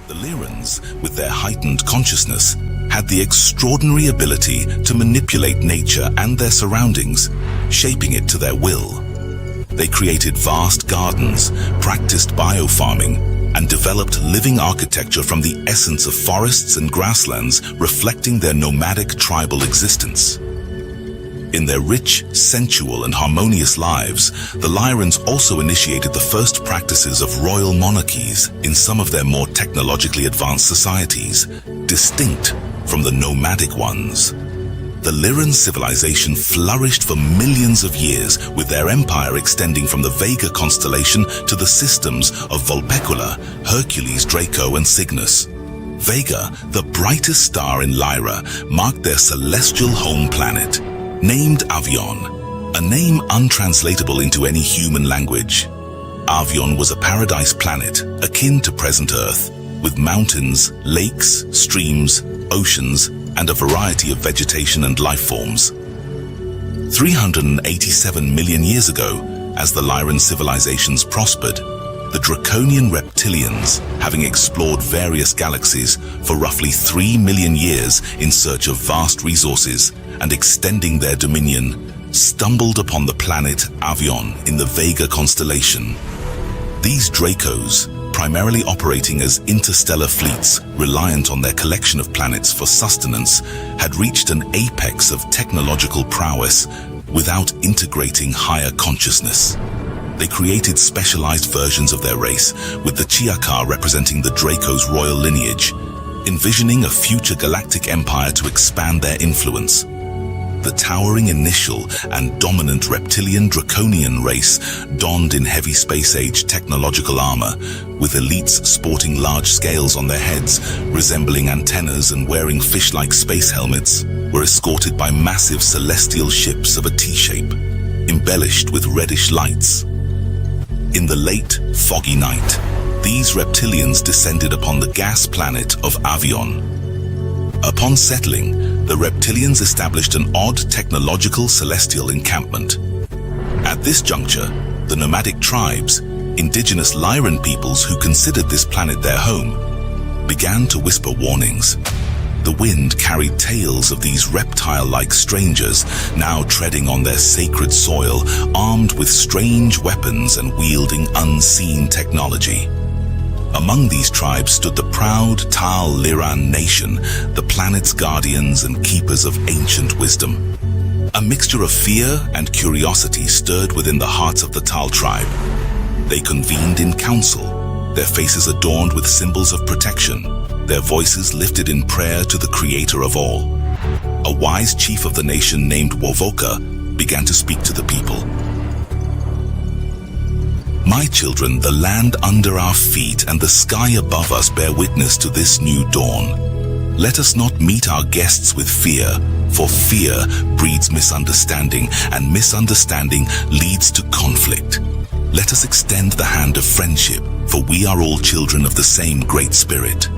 The Lyrans, with their heightened consciousness, had the extraordinary ability to manipulate nature and their surroundings, shaping it to their will. They created vast gardens, practiced biofarming, and developed living architecture from the essence of forests and grasslands, reflecting their nomadic tribal existence. In their rich, sensual, and harmonious lives, the Lyrans also initiated the first practices of royal monarchies in some of their more technologically advanced societies, distinct from the nomadic ones. The Lyran civilization flourished for millions of years, with their empire extending from the Vega constellation to the systems of Vulpecula, Hercules, Draco, and Cygnus. Vega, the brightest star in Lyra, marked their celestial home planet, named Avion, a name untranslatable into any human language. Avion was a paradise planet akin to present Earth, with mountains, lakes, streams, oceans, and a variety of vegetation and life forms. 387 million years ago, as the Lyran civilizations prospered, the draconian reptilians, having explored various galaxies for roughly 3 million years in search of vast resources and extending their dominion, stumbled upon the planet Avion in the Vega constellation. These Dracos, primarily operating as interstellar fleets reliant on their collection of planets for sustenance, had reached an apex of technological prowess without integrating higher consciousness. They created specialized versions of their race, with the Chiakar representing the Draco's royal lineage, envisioning a future galactic empire to expand their influence. The towering initial and dominant reptilian draconian race donned in heavy space-age technological armor, with elites sporting large scales on their heads, resembling antennas and wearing fish-like space helmets, were escorted by massive celestial ships of a T-shape, embellished with reddish lights. In the late, foggy night, these reptilians descended upon the gas planet of Avion. Upon settling, the reptilians established an odd technological celestial encampment. At this juncture, the nomadic tribes, indigenous Lyran peoples who considered this planet their home, began to whisper warnings. The wind carried tales of these reptile-like strangers now treading on their sacred soil, armed with strange weapons and wielding unseen technology. Among these tribes stood the proud Tal Lyran nation, the planet's guardians and keepers of ancient wisdom. A mixture of fear and curiosity stirred within the hearts of the Tal tribe. They convened in council, their faces adorned with symbols of protection, their voices lifted in prayer to the creator of all. A wise chief of the nation named Wovoka began to speak to the people. My children, the land under our feet and the sky above us bear witness to this new dawn. Let us not meet our guests with fear, for fear breeds misunderstanding, and misunderstanding leads to conflict. Let us extend the hand of friendship, for we are all children of the same Great Spirit.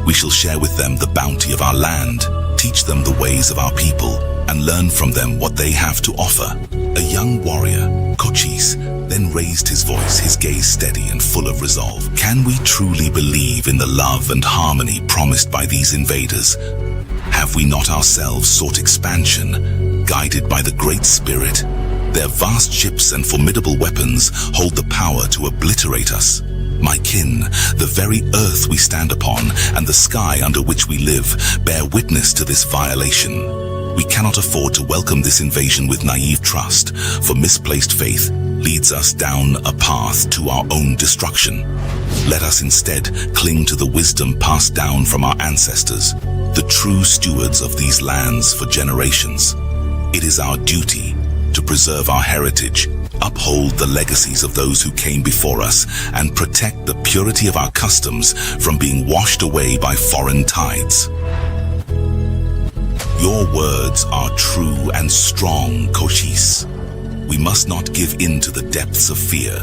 We shall share with them the bounty of our land, teach them the ways of our people, and learn from them what they have to offer. A young warrior, Cochise, then raised his voice, his gaze steady and full of resolve. Can we truly believe in the love and harmony promised by these invaders? Have we not ourselves sought expansion, guided by the Great Spirit? Their vast ships and formidable weapons hold the power to obliterate us. My kin, the very earth we stand upon and the sky under which we live bear witness to this violation. We cannot afford to welcome this invasion with naive trust, for misplaced faith leads us down a path to our own destruction. Let us instead cling to the wisdom passed down from our ancestors, the true stewards of these lands for generations. It is our duty to preserve our heritage, uphold the legacies of those who came before us, and protect the purity of our customs from being washed away by foreign tides. Your words are true and strong, Cochise. We must not give in to the depths of fear.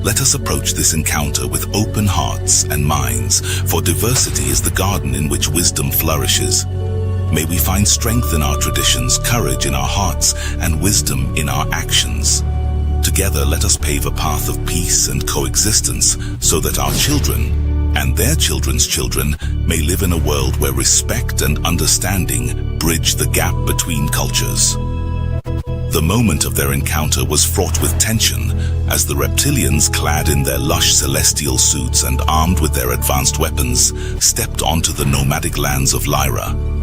Let us approach this encounter with open hearts and minds, for diversity is the garden in which wisdom flourishes. May we find strength in our traditions, courage in our hearts, and wisdom in our actions. Together, let us pave a path of peace and coexistence so that our children and their children's children may live in a world where respect and understanding bridge the gap between cultures. The moment of their encounter was fraught with tension as the reptilians, clad in their lush celestial suits and armed with their advanced weapons, stepped onto the nomadic lands of Layra.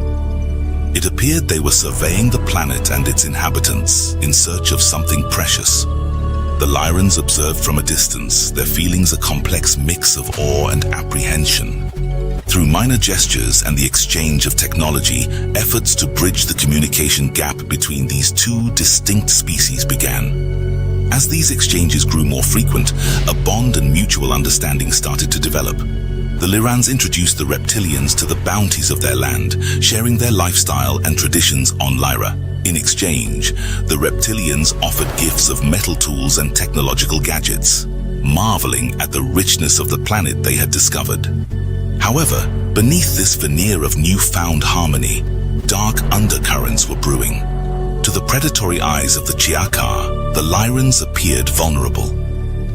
It appeared they were surveying the planet and its inhabitants in search of something precious. The Layrans observed from a distance, their feelings a complex mix of awe and apprehension. Through minor gestures and the exchange of technology, efforts to bridge the communication gap between these two distinct species began. As these exchanges grew more frequent, a bond and mutual understanding started to develop. The Layrans introduced the reptilians to the bounties of their land, sharing their lifestyle and traditions on Layra. In exchange, the reptilians offered gifts of metal tools and technological gadgets, marveling at the richness of the planet they had discovered. However, beneath this veneer of newfound harmony, dark undercurrents were brewing. To the predatory eyes of the Chiakar, the Layrans appeared vulnerable.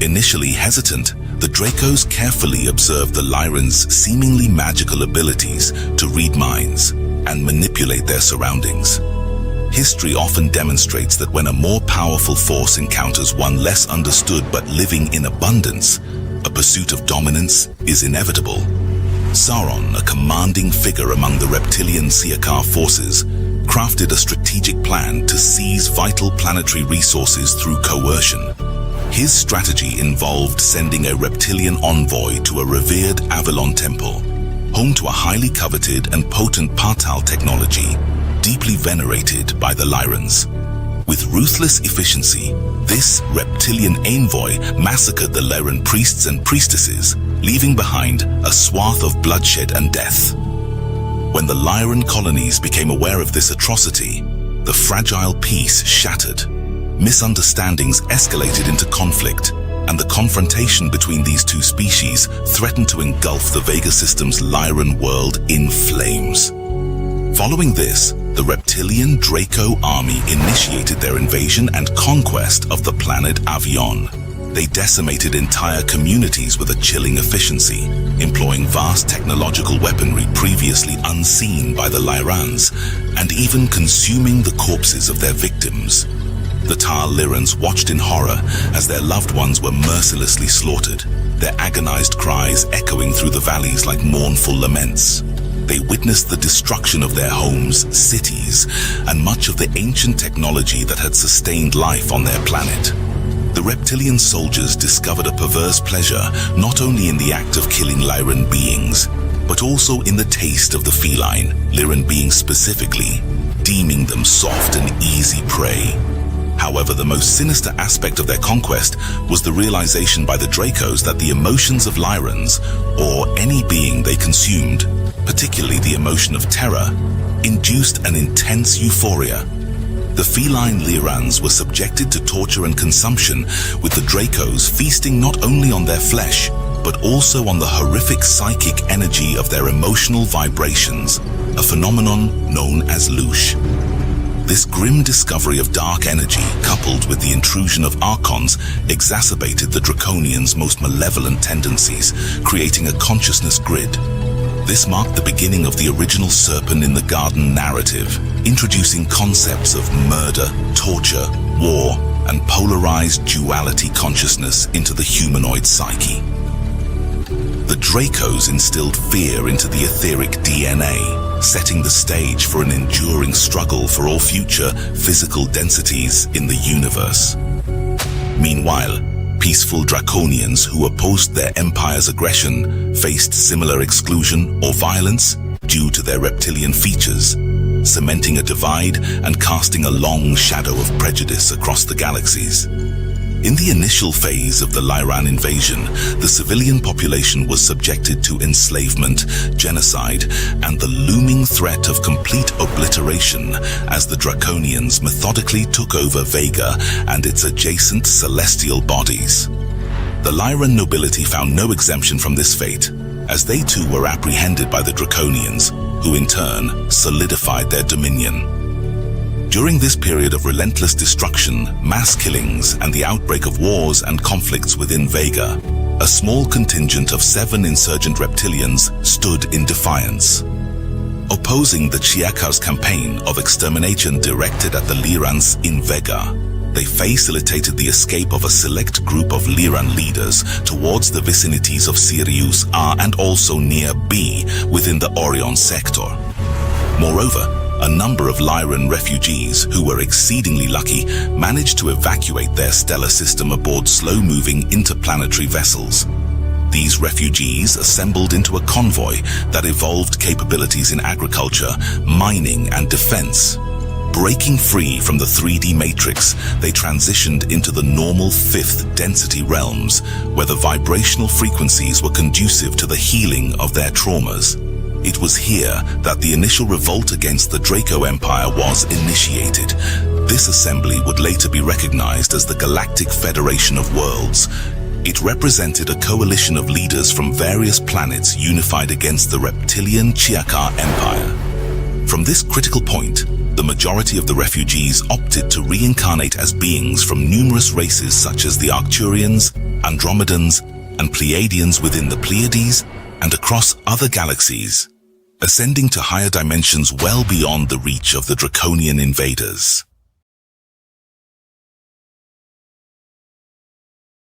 Initially hesitant, the Dracos carefully observed the Layrans' seemingly magical abilities to read minds and manipulate their surroundings. History often demonstrates that when a more powerful force encounters one less understood but living in abundance, a pursuit of dominance is inevitable. Sauron, a commanding figure among the reptilian Siakar forces, crafted a strategic plan to seize vital planetary resources through coercion. His strategy involved sending a reptilian envoy to a revered Avalon temple, home to a highly coveted and potent Partal technology, deeply venerated by the Layrans. With ruthless efficiency, this reptilian envoy massacred the Layran priests and priestesses, leaving behind a swath of bloodshed and death. When the Layran colonies became aware of this atrocity, the fragile peace shattered. Misunderstandings escalated into conflict, and the confrontation between these two species threatened to engulf the Vega system's Layran world in flames. Following this, the reptilian Draco army initiated their invasion and conquest of the planet Avion. They decimated entire communities with a chilling efficiency, employing vast technological weaponry previously unseen by the Layrans, and even consuming the corpses of their victims. The Tal Lyrans watched in horror as their loved ones were mercilessly slaughtered, their agonized cries echoing through the valleys like mournful laments. They witnessed the destruction of their homes, cities, and much of the ancient technology that had sustained life on their planet. The reptilian soldiers discovered a perverse pleasure not only in the act of killing Layran beings, but also in the taste of the feline, Layran beings specifically, deeming them soft and easy prey. However, the most sinister aspect of their conquest was the realization by the Dracos that the emotions of Layrans, or any being they consumed, particularly the emotion of terror, induced an intense euphoria. The feline Layrans were subjected to torture and consumption, with the Dracos feasting not only on their flesh, but also on the horrific psychic energy of their emotional vibrations, a phenomenon known as loosh. This grim discovery of dark energy, coupled with the intrusion of archons, exacerbated the Draconians' most malevolent tendencies, creating a consciousness grid. This marked the beginning of the original Serpent in the Garden narrative, introducing concepts of murder, torture, war, and polarized duality consciousness into the humanoid psyche. The Dracos instilled fear into the etheric DNA, setting the stage for an enduring struggle for all future physical densities in the universe. Meanwhile, peaceful Draconians who opposed their empire's aggression faced similar exclusion or violence due to their reptilian features, cementing a divide and casting a long shadow of prejudice across the galaxies. In the initial phase of the Layran invasion, the civilian population was subjected to enslavement, genocide, and the looming threat of complete obliteration as the Draconians methodically took over Vega and its adjacent celestial bodies. The Layran nobility found no exemption from this fate, as they too were apprehended by the Draconians, who in turn solidified their dominion. During this period of relentless destruction, mass killings, and the outbreak of wars and conflicts within Vega, a small contingent of 7 insurgent reptilians stood in defiance. Opposing the Chiaca's campaign of extermination directed at the Lirans in Vega, they facilitated the escape of a select group of Liran leaders towards the vicinities of Sirius A and also near B within the Orion sector. Moreover, a number of Lyran refugees who were exceedingly lucky managed to evacuate their stellar system aboard slow-moving interplanetary vessels. These refugees assembled into a convoy that evolved capabilities in agriculture, mining, and defense. Breaking free from the 3D matrix, they transitioned into the normal 5th density realms, where the vibrational frequencies were conducive to the healing of their traumas. It was here that the initial revolt against the Draco Empire was initiated. This assembly would later be recognized as the Galactic Federation of Worlds. It represented a coalition of leaders from various planets unified against the reptilian Chiaka Empire. From this critical point, the majority of the refugees opted to reincarnate as beings from numerous races such as the Arcturians, Andromedans, and Pleiadians within the Pleiades and across other galaxies, ascending to higher dimensions well beyond the reach of the Draconian invaders.